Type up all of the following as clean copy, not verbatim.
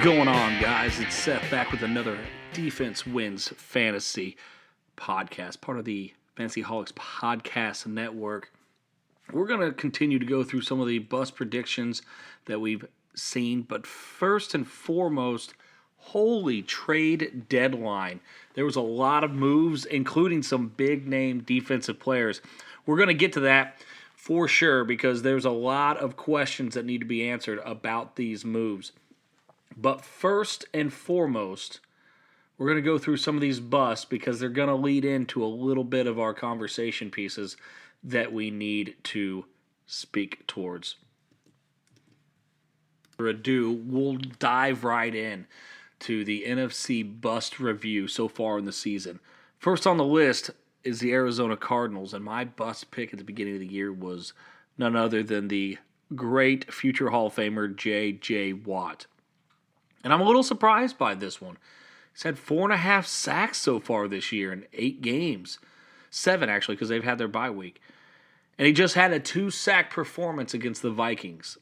going on, guys? It's Seth back with another Defense Wins Fantasy podcast, part of the Fantasy Holics Podcast Network. We're going to continue to go through some of the bust predictions that we've seen, but first and foremost, holy trade deadline. There was a lot of moves, including some big-name defensive players. We're going to get to that for sure because there's a lot of questions that need to be answered about these moves. But first and foremost, we're going to go through some of these busts because they're going to lead into a little bit of our conversation pieces that we need to speak towards. For ado, we'll dive right in to the NFC bust review so far in the season. First on the list is the Arizona Cardinals, and my bust pick at the beginning of the year was none other than the great future Hall of Famer J.J. Watt. And I'm a little surprised by this one. He's had 4.5 sacks so far this year in 8 games. 7, actually, because they've had their bye week. And he just had a 2-sack performance against the Vikings.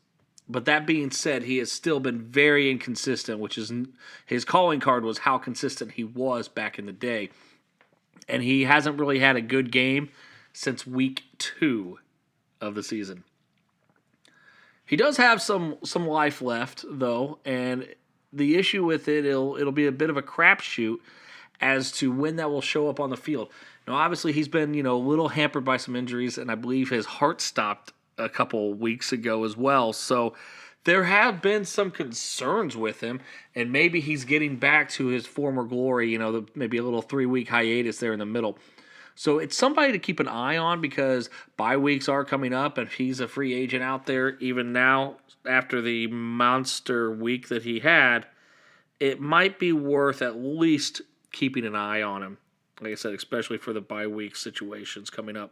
But that being said, he has still been very inconsistent, which is his calling card was how consistent he was back in the day. And he hasn't really had a good game since week 2 of the season. He does have some life left, though, and the issue with it'll be a bit of a crapshoot as to when that will show up on the field. Now, obviously, he's been a little hampered by some injuries, and I believe his heart stopped a couple weeks ago as well. So there have been some concerns with him, and maybe he's getting back to his former glory. Maybe a little 3-week hiatus there in the middle. So it's somebody to keep an eye on because bye weeks are coming up, and if he's a free agent out there, even now after the monster week that he had, it might be worth at least keeping an eye on him. Like I said, especially for the bye week situations coming up.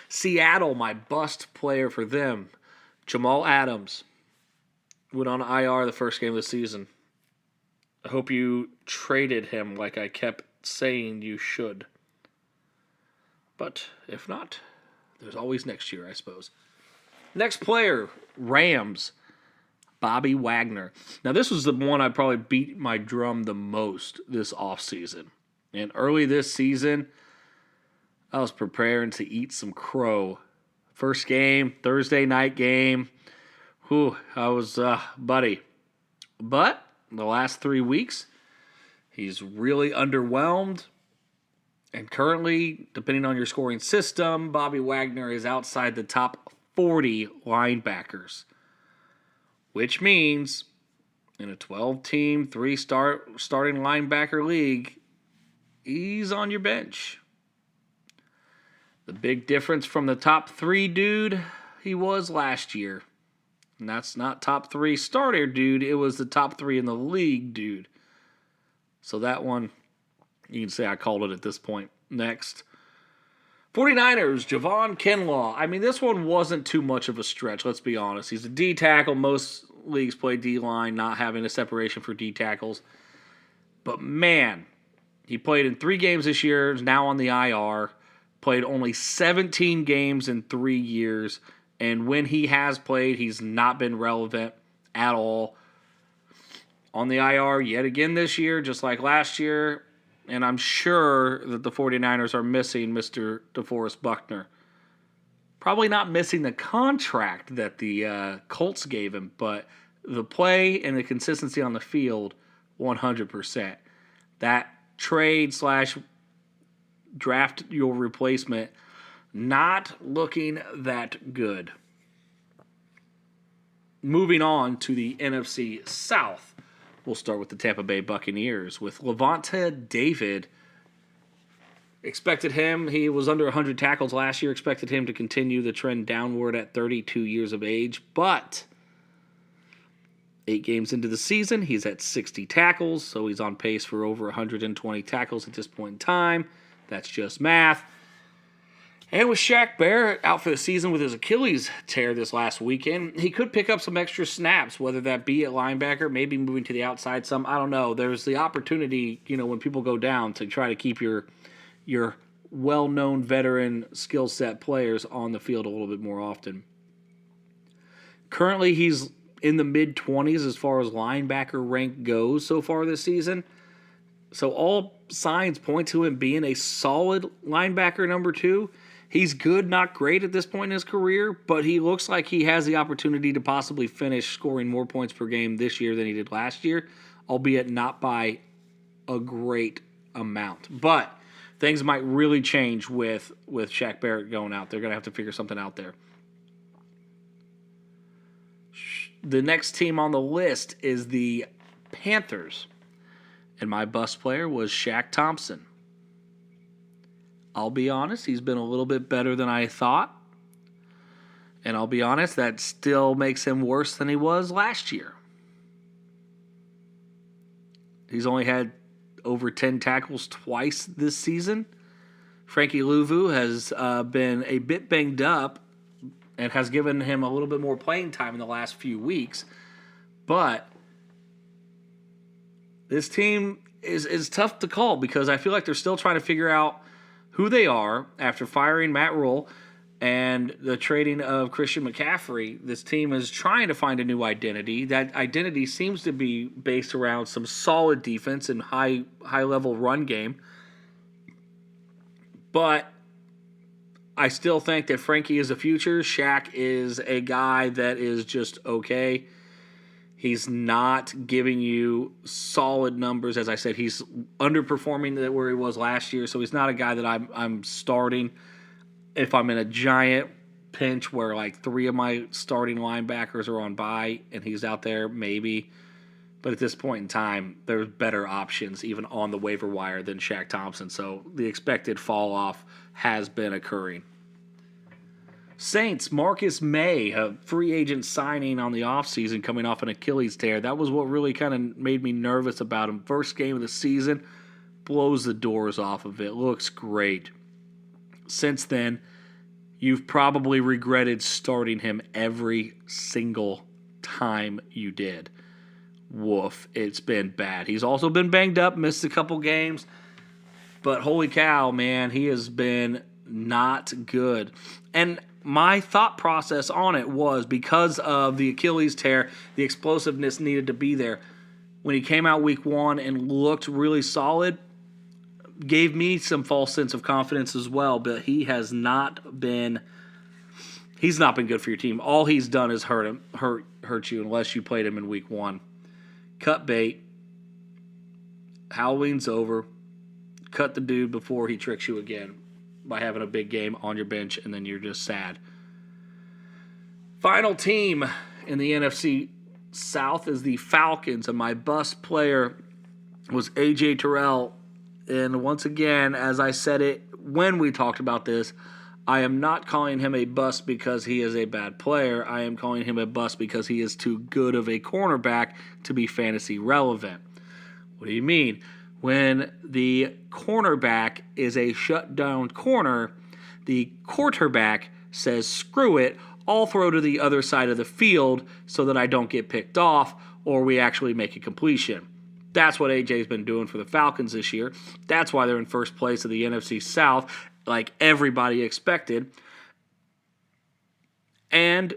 Seattle, my bust player for them, Jamal Adams, went on IR the first game of the season. I hope you traded him like I kept saying you should. But if not, there's always next year, I suppose. Next player, Rams, Bobby Wagner. Now, this was the one I probably beat my drum the most this offseason. And early this season, I was preparing to eat some crow. First game, Thursday night game. I was, buddy. But the last 3 weeks, he's really underwhelmed. And currently, depending on your scoring system, Bobby Wagner is outside the top 40 linebackers. Which means, in a 12-team, 3-starting linebacker league, he's on your bench. The big difference from the top 3 dude he was last year. And that's not top 3 starter dude, it was the top 3 in the league dude. So that one, you can say I called it at this point. Next. 49ers, Javon Kinlaw. I mean, this one wasn't too much of a stretch, let's be honest. He's a D tackle. Most leagues play D-line, not having a separation for D tackles. But man, he played in 3 games this year, is now on the IR. Played only 17 games in 3 years. And when he has played, he's not been relevant at all. On the IR yet again this year, just like last year. And I'm sure that the 49ers are missing Mr. DeForest Buckner. Probably not missing the contract that the Colts gave him, but the play and the consistency on the field, 100%. That trade/draft your replacement, not looking that good. Moving on to the NFC South. We'll start with the Tampa Bay Buccaneers with Levante David. Expected him, he was under 100 tackles last year, expected him to continue the trend downward at 32 years of age, but 8 games into the season, he's at 60 tackles, so he's on pace for over 120 tackles at this point in time. That's just math. And with Shaq Barrett out for the season with his Achilles tear this last weekend, he could pick up some extra snaps, whether that be at linebacker, maybe moving to the outside some. I don't know. There's the opportunity, when people go down to try to keep your well-known veteran skill set players on the field a little bit more often. Currently, he's in the mid-20s as far as linebacker rank goes so far this season. So all signs point to him being a solid linebacker number 2. He's good, not great at this point in his career, but he looks like he has the opportunity to possibly finish scoring more points per game this year than he did last year, albeit not by a great amount. But things might really change with Shaq Barrett going out. They're going to have to figure something out there. The next team on the list is the Panthers. And my bust player was Shaq Thompson. I'll be honest, he's been a little bit better than I thought. And I'll be honest, that still makes him worse than he was last year. He's only had over 10 tackles twice this season. Frankie Louvu has been a bit banged up and has given him a little bit more playing time in the last few weeks. But this team is tough to call because I feel like they're still trying to figure out who they are after firing Matt Rule and the trading of Christian McCaffrey. This team is trying to find a new identity. That identity seems to be based around some solid defense and high-level run game. But I still think that Frankie is the future. Shaq is a guy that is just okay. He's not giving you solid numbers. As I said, he's underperforming where he was last year, so he's not a guy that I'm starting if I'm in a giant pinch where like 3 of my starting linebackers are on bye and he's out there, maybe. But at this point in time, there's better options even on the waiver wire than Shaq Thompson, so the expected fall off has been occurring. Saints, Marcus May, a free agent signing on the offseason coming off an Achilles tear. That was what really kind of made me nervous about him. First game of the season, blows the doors off of it. Looks great. Since then, you've probably regretted starting him every single time you did. Woof, it's been bad. He's also been banged up, missed a couple games. But holy cow, man, he has been not good. And my thought process on it was because of the Achilles tear, the explosiveness needed to be there. When he came out week 1 and looked really solid, gave me some false sense of confidence as well, but he's not been good for your team. All he's done is hurt you unless you played him in week 1. Cut bait. Halloween's over. Cut the dude before he tricks you again by having a big game on your bench, and then you're just sad. Final team in the NFC South is the Falcons, and my bust player was A.J. Terrell. And once again, as I said it when we talked about this, I am not calling him a bust because he is a bad player. I am calling him a bust because he is too good of a cornerback to be fantasy relevant. What do you mean? When the cornerback is a shutdown corner, the quarterback says, screw it, I'll throw to the other side of the field so that I don't get picked off or we actually make a completion. That's what AJ's been doing for the Falcons this year. That's why they're in first place of the NFC South, like everybody expected. And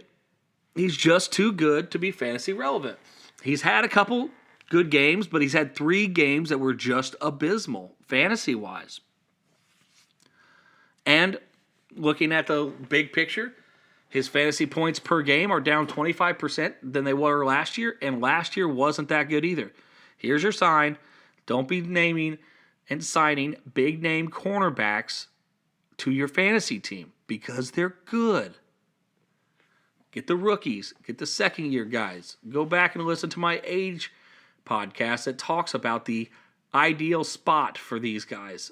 he's just too good to be fantasy relevant. He's had a couple good games, but he's had 3 games that were just abysmal, fantasy-wise. And looking at the big picture, his fantasy points per game are down 25% than they were last year, and last year wasn't that good either. Here's your sign. Don't be naming and signing big-name cornerbacks to your fantasy team because they're good. Get the rookies. Get the second-year guys. Go back and listen to my age podcast that talks about the ideal spot for these guys.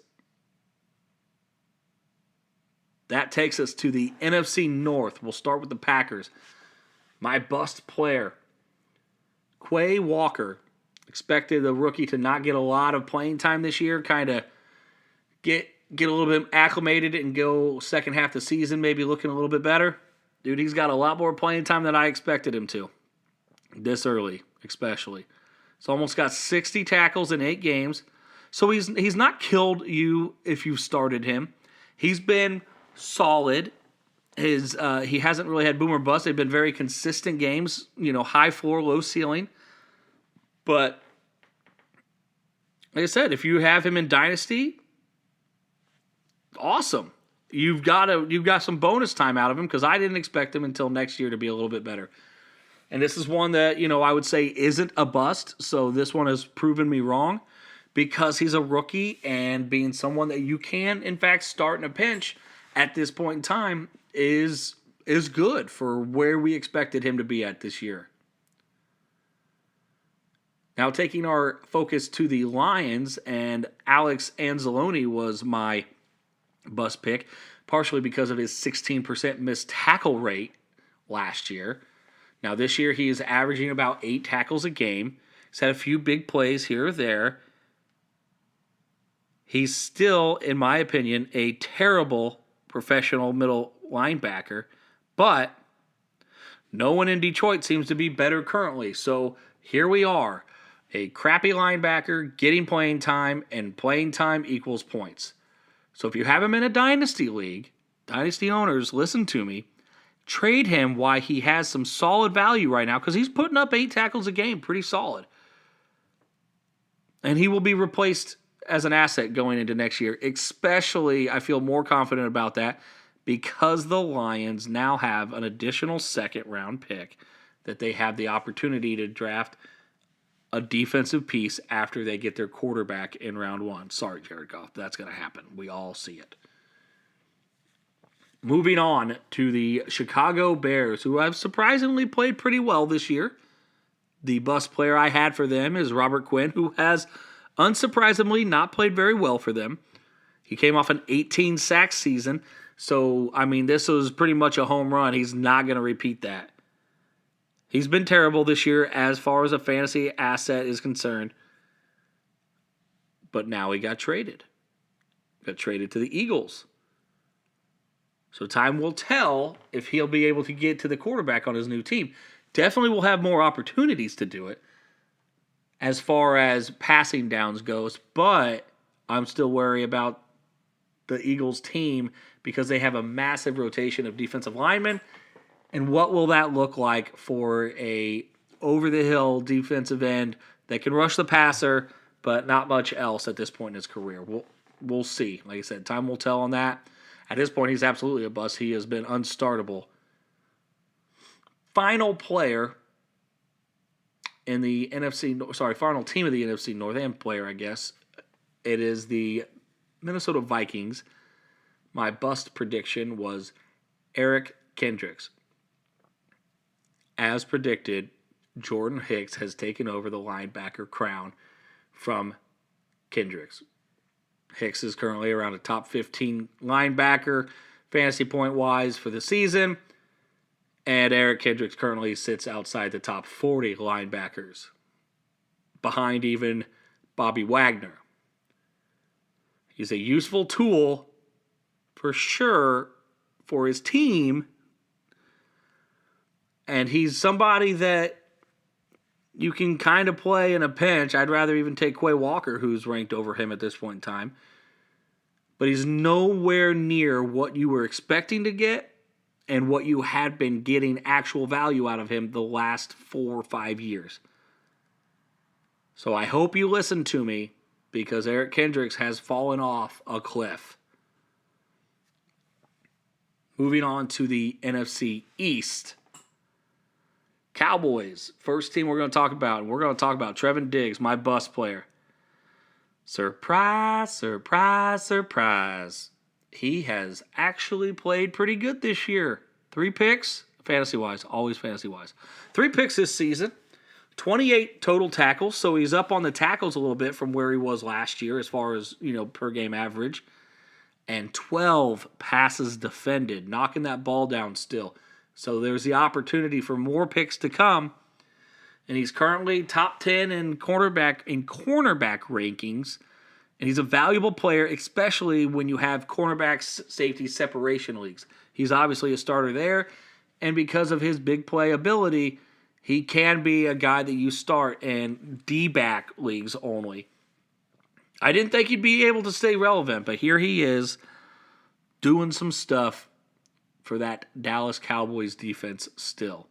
That takes us to the NFC North. We'll start with the Packers. My bust player, Quay Walker. Expected the rookie to not get a lot of playing time this year, kind of get a little bit acclimated and go second half of the season, maybe looking a little bit better. Dude, he's got a lot more playing time than I expected him to. This early, especially. He's almost got 60 tackles in 8 games. So he's not killed you if you started him. He's been solid. he hasn't really had boom or bust. They've been very consistent games, high floor, low ceiling. But like I said, if you have him in Dynasty, awesome. You've got some bonus time out of him because I didn't expect him until next year to be a little bit better. And this is one that, I would say isn't a bust. So this one has proven me wrong because he's a rookie and being someone that you can, in fact, start in a pinch at this point in time is good for where we expected him to be at this year. Now, taking our focus to the Lions, and Alex Anzalone was my bust pick, partially because of his 16% missed tackle rate last year. Now, this year he is averaging about 8 tackles a game. He's had a few big plays here or there. He's still, in my opinion, a terrible professional middle linebacker, but no one in Detroit seems to be better currently. So here we are, a crappy linebacker getting playing time, and playing time equals points. So if you have him in a dynasty league, dynasty owners, listen to me, trade him while he has some solid value right now because he's putting up 8 tackles a game, pretty solid. And he will be replaced as an asset going into next year. Especially, I feel more confident about that because the Lions now have an additional second-round pick that they have the opportunity to draft a defensive piece after they get their quarterback in round 1. Sorry, Jared Goff, that's going to happen. We all see it. Moving on to the Chicago Bears, who have surprisingly played pretty well this year. The bust player I had for them is Robert Quinn, who has unsurprisingly not played very well for them. He came off an 18-sack season, so, this was pretty much a home run. He's not going to repeat that. He's been terrible this year as far as a fantasy asset is concerned. But now he got traded. Got traded to the Eagles. So time will tell if he'll be able to get to the quarterback on his new team. Definitely will have more opportunities to do it as far as passing downs goes. But I'm still worried about the Eagles team because they have a massive rotation of defensive linemen. And what will that look like for a over-the-hill defensive end that can rush the passer, but not much else at this point in his career? We'll see. Like I said, time will tell on that. At this point, he's absolutely a bust. He has been unstartable. Final player in the final team of the NFC North, and player, I guess. It is the Minnesota Vikings. My bust prediction was Eric Kendricks. As predicted, Jordan Hicks has taken over the linebacker crown from Kendricks. Hicks is currently around a top 15 linebacker, fantasy point-wise, for the season. And Eric Kendricks currently sits outside the top 40 linebackers, behind even Bobby Wagner. He's a useful tool, for sure, for his team. And he's somebody that you can kind of play in a pinch. I'd rather even take Quay Walker, who's ranked over him at this point in time. But he's nowhere near what you were expecting to get and what you had been getting actual value out of him the last 4 or 5 years. So I hope you listen to me because Eric Kendricks has fallen off a cliff. Moving on to the NFC East. Cowboys, first team we're going to talk about. And we're going to talk about Trevon Diggs, my bust player. Surprise, surprise, surprise. He has actually played pretty good this year. 3 picks, fantasy-wise, always fantasy-wise. 3 picks this season, 28 total tackles, so he's up on the tackles a little bit from where he was last year as far as, per game average. And 12 passes defended, knocking that ball down still. So there's the opportunity for more picks to come. And he's currently top 10 in cornerback rankings. And he's a valuable player, especially when you have cornerback safety separation leagues. He's obviously a starter there. And because of his big play ability, he can be a guy that you start in D-back leagues only. I didn't think he'd be able to stay relevant, but here he is doing some stuff for that Dallas Cowboys defense still.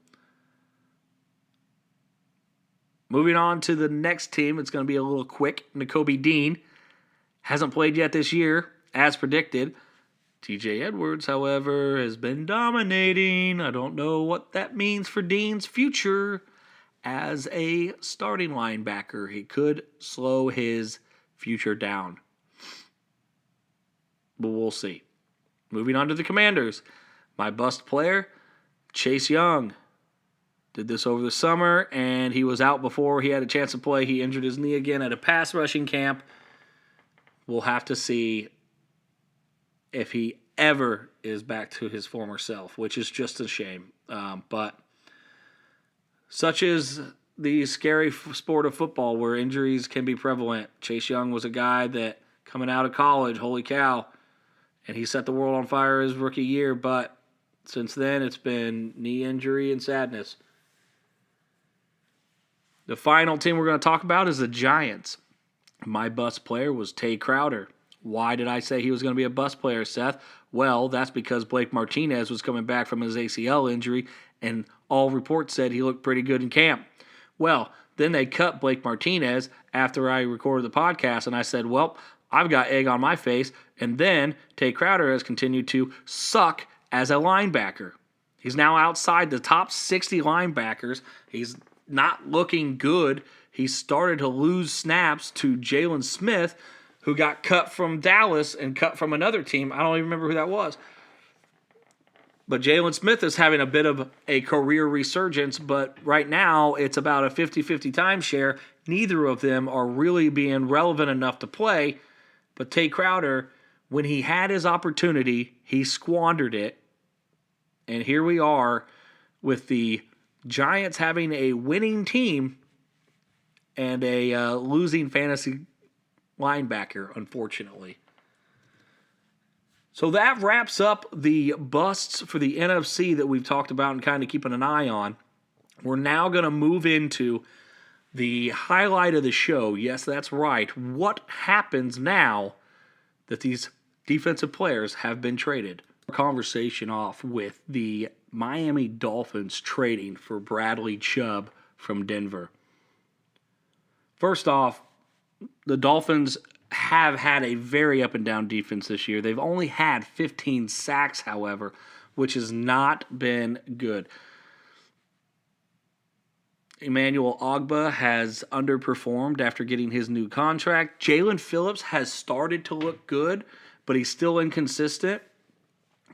Moving on to the next team, it's going to be a little quick. Nakobe Dean hasn't played yet this year, as predicted. TJ Edwards, however, has been dominating. I don't know what that means for Dean's future as a starting linebacker. He could slow his future down. But we'll see. Moving on to the Commanders. My bust player, Chase Young. Did this over the summer, and he was out before he had a chance to play. He injured his knee again at a pass rushing camp. We'll have to see if he ever is back to his former self, which is just a shame. But such is the scary sport of football where injuries can be prevalent. Chase Young was a guy that coming out of college, holy cow, and he set the world on fire his rookie year, but since then it's been knee injury and sadness. The final team we're going to talk about is the Giants. My bust player was Tay Crowder. Why did I say he was going to be a bust player, Seth? Well, that's because Blake Martinez was coming back from his ACL injury, and all reports said he looked pretty good in camp. Well, then they cut Blake Martinez after I recorded the podcast, and I said, well, I've got egg on my face. And then Tay Crowder has continued to suck as a linebacker. He's now outside the top 60 linebackers. He's not looking good. He started to lose snaps to Jalen Smith, who got cut from Dallas and cut from another team. I don't even remember who that was. But Jalen Smith is having a bit of a career resurgence, but right now it's about a 50-50 timeshare. Neither of them are really being relevant enough to play. But Tay Crowder, when he had his opportunity, he squandered it. And here we are with the Giants having a winning team and a losing fantasy linebacker, unfortunately. So that wraps up the busts for the NFC that we've talked about and kind of keeping an eye on. We're now going to move into the highlight of the show. Yes, that's right. What happens now that these defensive players have been traded? Conversation off with the Miami Dolphins trading for Bradley Chubb from Denver. First off, the Dolphins have had a very up and down defense this year. They've only had 15 sacks, however, which has not been good. Emmanuel Ogbah has underperformed after getting his new contract. Jalen Phillips has started to look good, but he's still inconsistent.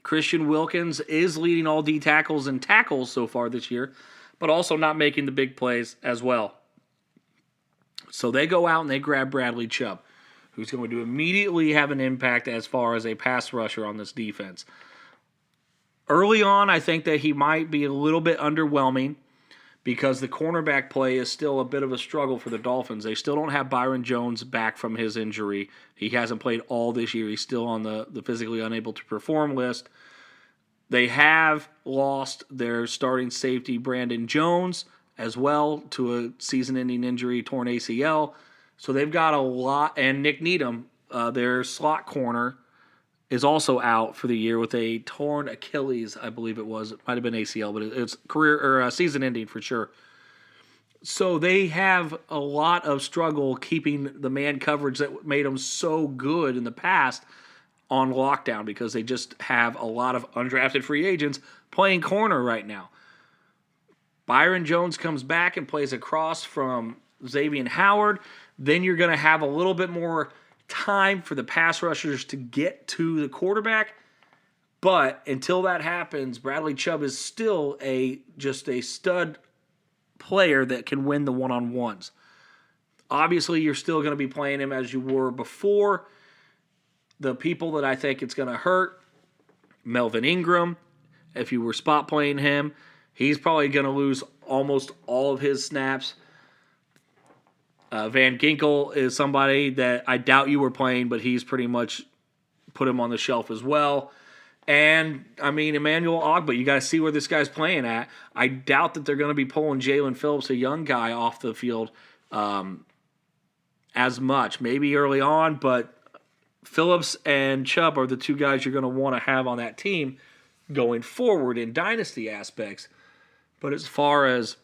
Christian Wilkins is leading all D tackles and tackles so far this year, but also not making the big plays as well. So they go out and they grab Bradley Chubb, who's going to immediately have an impact as far as a pass rusher on this defense. Early on, I think that he might be a little bit underwhelming because the cornerback play is still a bit of a struggle for the Dolphins. They still don't have Byron Jones back from his injury. He hasn't played all this year. He's still on the physically unable to perform list. They have lost their starting safety, Brandon Jones, as well, to a season-ending injury, torn ACL. So they've got a lot. And Nick Needham, their slot corner, is also out for the year with a torn Achilles, I believe it was. It might have been ACL, but it's career or season-ending for sure. So they have a lot of struggle keeping the man coverage that made them so good in the past on lockdown because they just have a lot of undrafted free agents playing corner right now. Byron Jones comes back and plays across from Xavier Howard. Then you're going to have a little bit more time for the pass rushers to get to the quarterback. But until that happens, Bradley Chubb is still just a stud player that can win the one-on-ones. Obviously, you're still going to be playing him as you were before. The people that I think it's going to hurt, Melvin Ingram, if you were spot playing him, he's probably going to lose almost all of his snaps. Van Ginkel is somebody that I doubt you were playing, but he's pretty much put him on the shelf as well. And, I mean, Emmanuel Ogbah, you got to see where this guy's playing at. I doubt that they're going to be pulling Jalen Phillips, a young guy, off the field as much. Maybe early on, but Phillips and Chubb are the two guys you're going to want to have on that team going forward in dynasty aspects. But as far as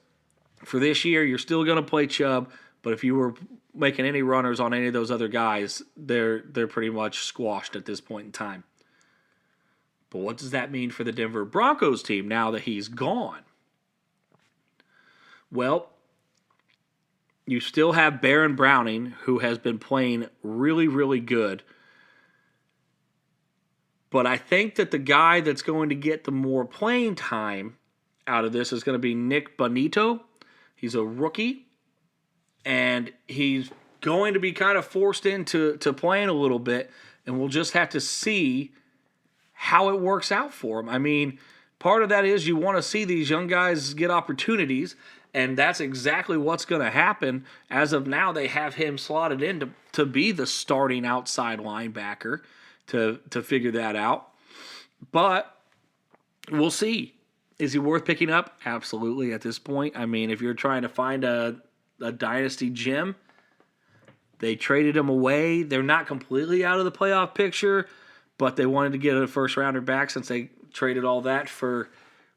for this year, you're still going to play Chubb. But if you were making any runners on any of those other guys, they're pretty much squashed at this point in time. But what does that mean for the Denver Broncos team now that he's gone? Well, you still have Baron Browning, who has been playing really, really good. But I think that the guy that's going to get the more playing time out of this is going to be Nick Bonito. He's a rookie, and he's going to be kind of forced into playing a little bit, and we'll just have to see how it works out for him. I mean, part of that is you want to see these young guys get opportunities, and that's exactly what's going to happen. As of now, they have him slotted in to be the starting outside linebacker to figure that out. But we'll see. Is he worth picking up? Absolutely at this point. I mean, if you're trying to find a dynasty gem, they traded him away. They're not completely out of the playoff picture, but they wanted to get a first-rounder back since they traded all that for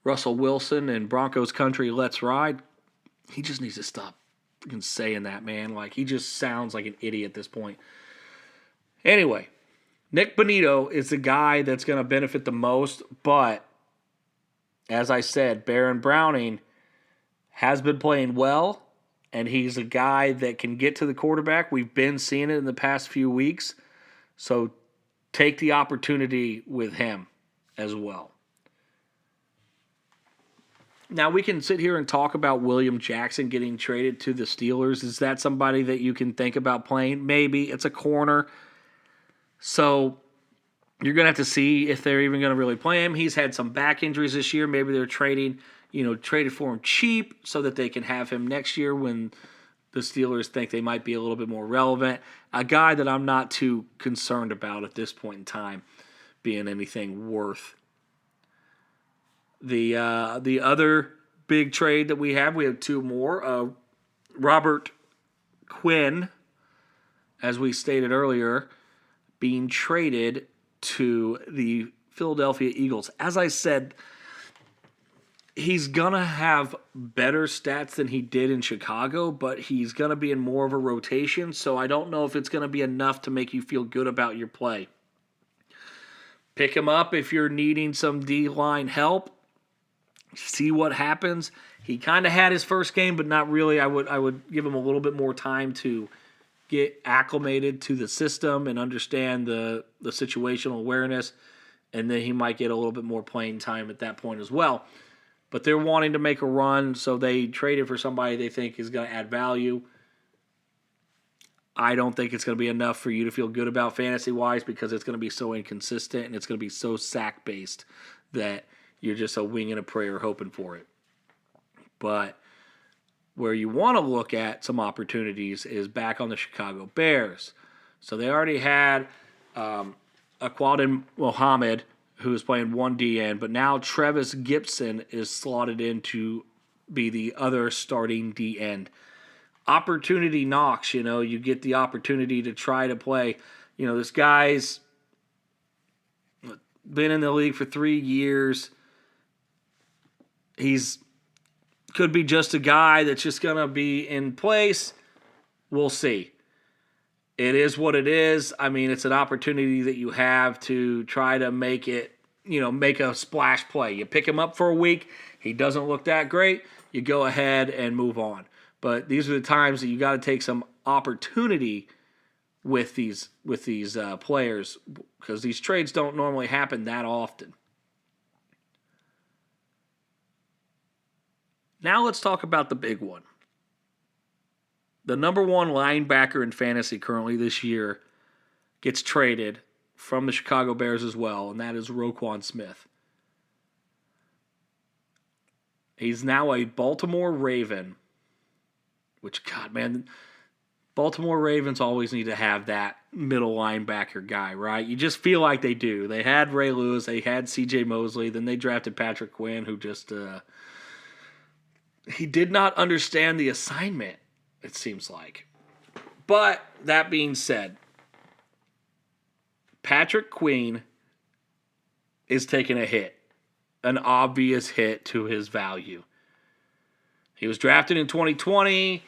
Russell Wilson and Broncos country, let's ride. He just needs to stop fucking saying that, man. Like, he just sounds like an idiot at this point. Anyway, Nick Bonito is the guy that's going to benefit the most, but as I said, Baron Browning has been playing well, and he's a guy that can get to the quarterback. We've been seeing it in the past few weeks, so take the opportunity with him as well. Now, we can sit here and talk about William Jackson getting traded to the Steelers. Is that somebody that you can think about playing? Maybe. It's a corner. So you're going to have to see if they're even going to really play him. He's had some back injuries this year. Maybe they're traded for him cheap so that they can have him next year when the Steelers think they might be a little bit more relevant. A guy that I'm not too concerned about at this point in time being anything worth. The other big trade that we have two more. Robert Quinn, as we stated earlier, being traded to the Philadelphia Eagles. As I said, he's going to have better stats than he did in Chicago, but he's going to be in more of a rotation, so I don't know if it's going to be enough to make you feel good about your play. Pick him up if you're needing some D-line help. See what happens. He kind of had his first game, but not really. I would give him a little bit more time to get acclimated to the system and understand the situational awareness, and then he might get a little bit more playing time at that point as well. But they're wanting to make a run, so they traded for somebody they think is going to add value. I don't think it's going to be enough for you to feel good about fantasy-wise because it's going to be so inconsistent and it's going to be so sack-based that you're just a wing and a prayer hoping for it. But where you want to look at some opportunities is back on the Chicago Bears. So they already had Aquadin Mohammed, who is playing one DN, but now Travis Gibson is slotted in to be the other starting DN. Opportunity knocks, you get the opportunity to try to play. This guy's been in the league for 3 years. He's could be just a guy that's just going to be in place. We'll see. It is what it is. I mean, it's an opportunity that you have to try to make it, make a splash play. You pick him up for a week. He doesn't look that great. You go ahead and move on. But these are the times that you got to take some opportunity with these players because these trades don't normally happen that often. Now let's talk about the big one. The number one linebacker in fantasy currently this year gets traded from the Chicago Bears as well, and that is Roquan Smith. He's now a Baltimore Raven, which, God, man, Baltimore Ravens always need to have that middle linebacker guy, right? You just feel like they do. They had Ray Lewis, they had C.J. Mosley, then they drafted Patrick Quinn, who just he did not understand the assignment, it seems like. But that being said, Patrick Quinn is taking a hit. an obvious hit to his value. He was drafted in 2020.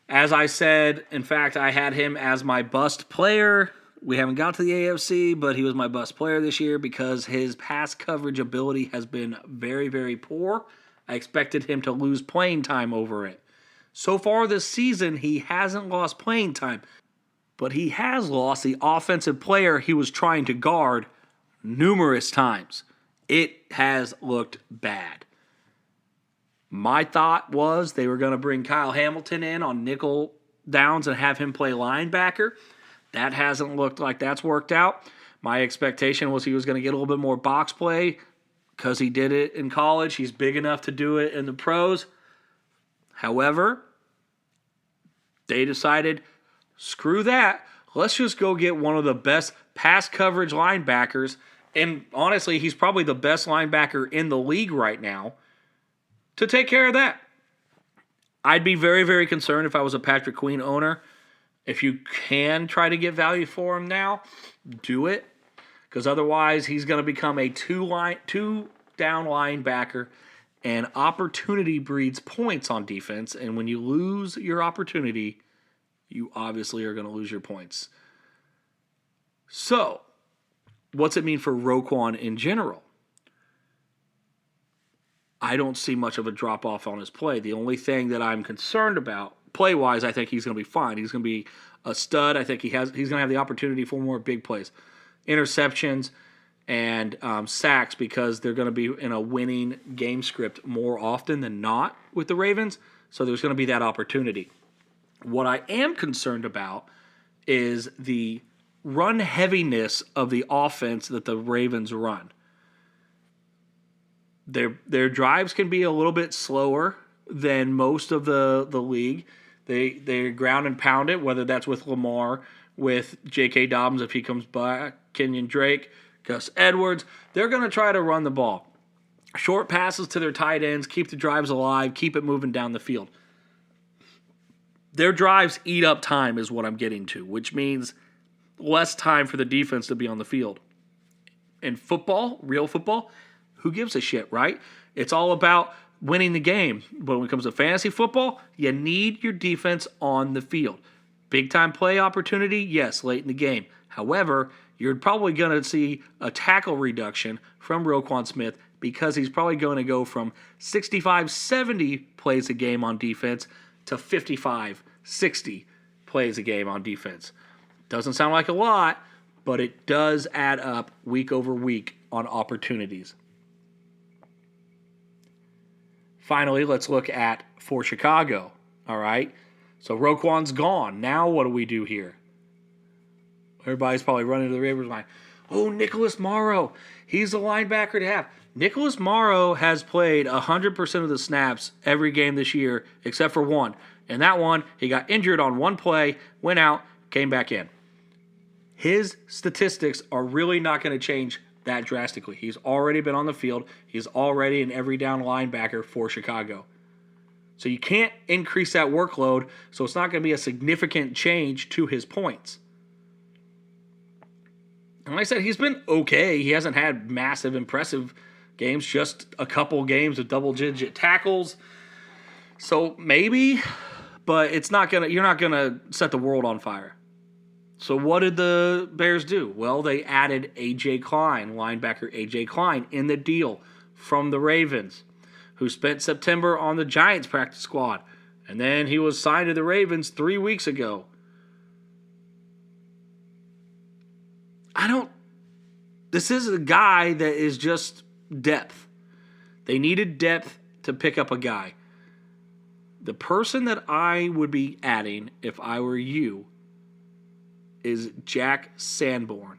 As I said, in fact, I had him as my bust player. We haven't got to the AFC, but he was my bust player this year because his pass coverage ability has been very, very poor. I expected him to lose playing time over it. So far this season, he hasn't lost playing time, but he has lost the offensive player he was trying to guard numerous times. It has looked bad. My thought was they were going to bring Kyle Hamilton in on nickel downs and have him play linebacker. That hasn't looked like that's worked out. My expectation was he was going to get a little bit more box play because he did it in college. He's big enough to do it in the pros. However, they decided, screw that. Let's just go get one of the best pass coverage linebackers. And honestly, he's probably the best linebacker in the league right now to take care of that. I'd be very, very concerned if I was a Patrick Queen owner. If you can try to get value for him now, do it. Because otherwise, he's going to become a two-down linebacker, and opportunity breeds points on defense. And when you lose your opportunity, you obviously are going to lose your points. So, what's it mean for Roquan in general? I don't see much of a drop-off on his play. The only thing that I'm concerned about, play-wise, I think he's going to be fine. He's going to be a stud. I think he's going to have the opportunity for more big plays. Interceptions and sacks, because they're going to be in a winning game script more often than not with the Ravens. So there's going to be that opportunity. What I am concerned about is the run heaviness of the offense that the Ravens run. Their drives can be a little bit slower than most of the league. They ground and pound it, whether that's with Lamar, with J.K. Dobbins if he comes back, Kenyon Drake, Gus Edwards. They're going to try to run the ball. Short passes to their tight ends, keep the drives alive, keep it moving down the field. Their drives eat up time is what I'm getting to, which means less time for the defense to be on the field. In football, real football, who gives a shit, right? It's all about winning the game. But when it comes to fantasy football, you need your defense on the field. Big time play opportunity, yes, late in the game. However, you're probably going to see a tackle reduction from Roquan Smith because he's probably going to go from 65, 70 plays a game on defense to 55, 60 plays a game on defense. Doesn't sound like a lot, but it does add up week over week on opportunities. Finally, let's look at for Chicago. All right. So Roquan's gone. Now what do we do here? Everybody's probably running to the Ravens line. Oh, Nicholas Morrow. He's the linebacker to have. Nicholas Morrow has played 100% of the snaps every game this year except for one. And that one, he got injured on one play, went out, came back in. His statistics are really not going to change that drastically. He's already been on the field. He's already an every down linebacker for Chicago. So you can't increase that workload, so it's not going to be a significant change to his points. And like I said, he's been okay. He hasn't had massive, impressive games, just a couple games of double-digit tackles. So maybe, but you're not going to set the world on fire. So what did the Bears do? Well, they added A.J. Klein, linebacker A.J. Klein, in the deal from the Ravens, who spent September on the Giants practice squad. And then he was signed to the Ravens 3 weeks ago. This is a guy that is just depth. They needed depth to pick up a guy. The person that I would be adding if I were you is Jack Sanborn,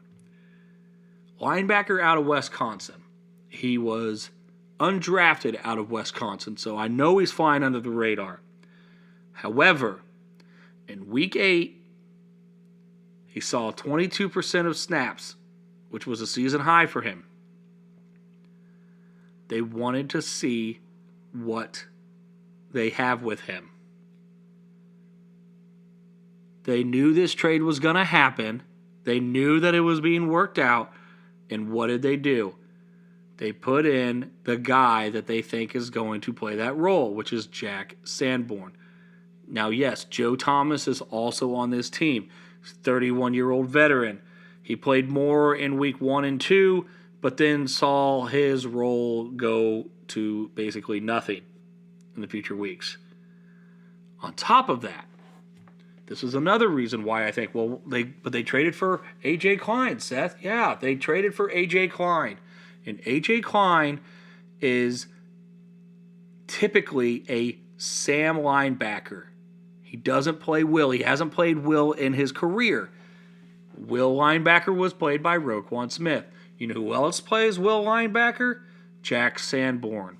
linebacker out of Wisconsin. He was undrafted out of Wisconsin, so I know he's flying under the radar. However, in Week 8, he saw 22% of snaps, which was a season high for him. They wanted to see what they have with him. They knew this trade was going to happen. They knew that it was being worked out. And what did they do? They put in the guy that they think is going to play that role, which is Jack Sanborn. Now, yes, Joe Thomas is also on this team. He's a 31-year-old veteran. He played more in week 1 and 2, but then saw his role go to basically nothing in the future weeks. On top of that, this is another reason why I think, they traded for A.J. Klein, Seth. Yeah, they traded for A.J. Klein. And A.J. Klein is typically a Sam linebacker. He doesn't play Will. He hasn't played Will in his career. Will linebacker was played by Roquan Smith. You know who else plays Will linebacker? Jack Sanborn.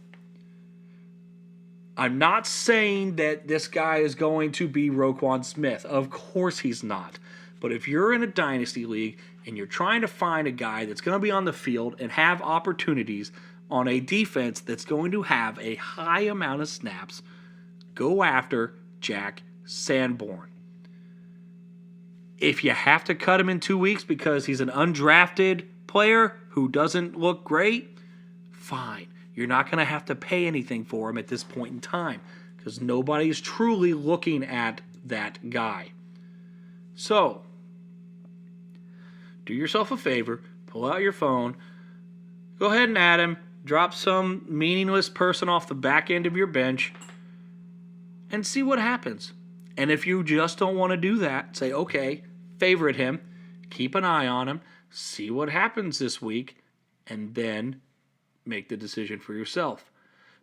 I'm not saying that this guy is going to be Roquan Smith. Of course he's not. But if you're in a dynasty league and you're trying to find a guy that's going to be on the field and have opportunities on a defense that's going to have a high amount of snaps, go after Jack Sanborn. If you have to cut him in 2 weeks because he's an undrafted player who doesn't look great, fine. You're not going to have to pay anything for him at this point in time because nobody's truly looking at that guy. So, do yourself a favor, pull out your phone, go ahead and add him, drop some meaningless person off the back end of your bench, and see what happens. And if you just don't want to do that, say, okay, favorite him, keep an eye on him, see what happens this week, and then make the decision for yourself.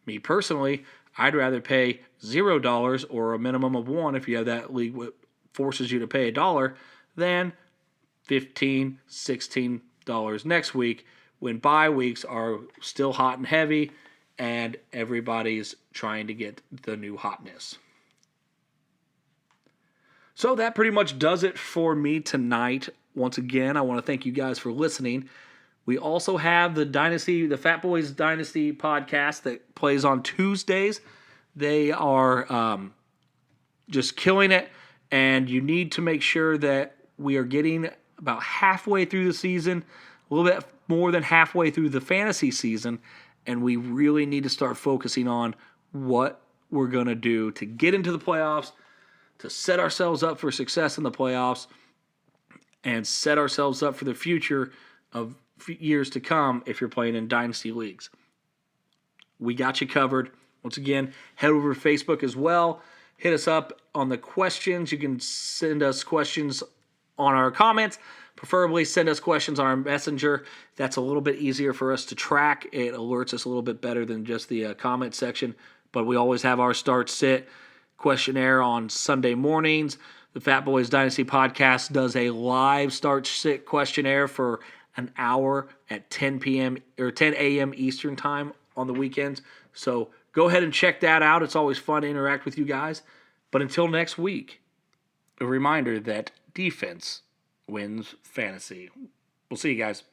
Me personally, I'd rather pay $0 or a minimum of $1 if you have that league that forces you to pay $1 than $15, $16 next week when bye weeks are still hot and heavy and everybody's trying to get the new hotness. So that pretty much does it for me tonight. Once again, I want to thank you guys for listening. We also have the Fat Boys Dynasty podcast that plays on Tuesdays. They are just killing it, and you need to make sure that we are getting about halfway through the season, a little bit more than halfway through the fantasy season, and we really need to start focusing on what we're going to do to get into the playoffs, to set ourselves up for success in the playoffs, and set ourselves up for the future of years to come if you're playing in dynasty leagues. We got you covered. Once again, head over to Facebook as well. Hit us up on the questions. You can send us questions on our comments. Preferably send us questions on our messenger. That's a little bit easier for us to track. It alerts us a little bit better than just the comment section. But we always have our start-sit questionnaire on Sunday mornings. The Fat Boys Dynasty podcast does a live start-sit questionnaire for an hour at 10 p.m. or 10 a.m. Eastern time on the weekends. So go ahead and check that out. It's always fun to interact with you guys. But until next week, a reminder that defense wins fantasy. We'll see you guys.